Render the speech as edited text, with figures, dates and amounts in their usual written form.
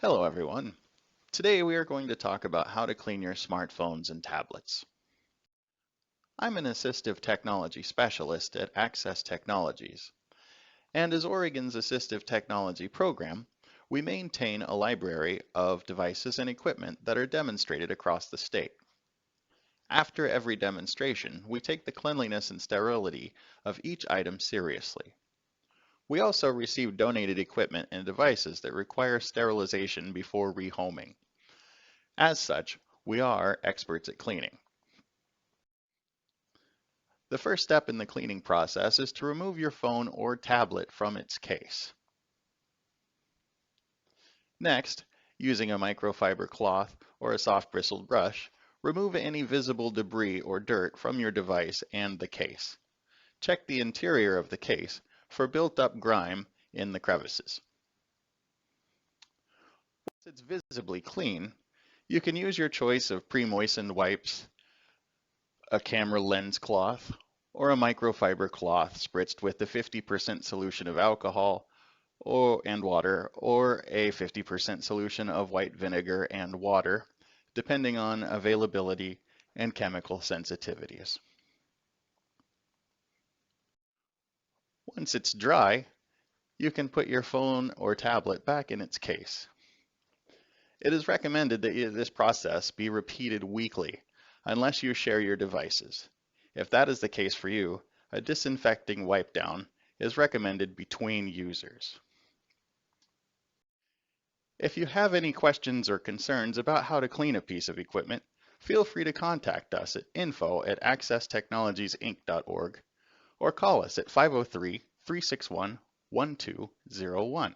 Hello everyone. Today we are going to talk about how to clean your smartphones and tablets. I'm an assistive technology specialist at Access Technologies, and as Oregon's assistive technology program, we maintain a library of devices and equipment that are demonstrated across the state. After every demonstration, we take the cleanliness and sterility of each item seriously. We also receive donated equipment and devices that require sterilization before rehoming. As such, we are experts at cleaning. The first step in the cleaning process is to remove your phone or tablet from its case. Next, using a microfiber cloth or a soft bristled brush, remove any visible debris or dirt from your device and the case. Check the interior of the case for built-up grime in the crevices. Once it's visibly clean, you can use your choice of pre-moistened wipes, a camera lens cloth, or a microfiber cloth spritzed with a 50% solution of alcohol and water, or a 50% solution of white vinegar and water, depending on availability and chemical sensitivities. Once it's dry, you can put your phone or tablet back in its case. It is recommended that this process be repeated weekly, unless you share your devices. If that is the case for you, a disinfecting wipe down is recommended between users. If you have any questions or concerns about how to clean a piece of equipment, feel free to contact us at info@accesstechnologiesinc.org or call us at 503-361-1201.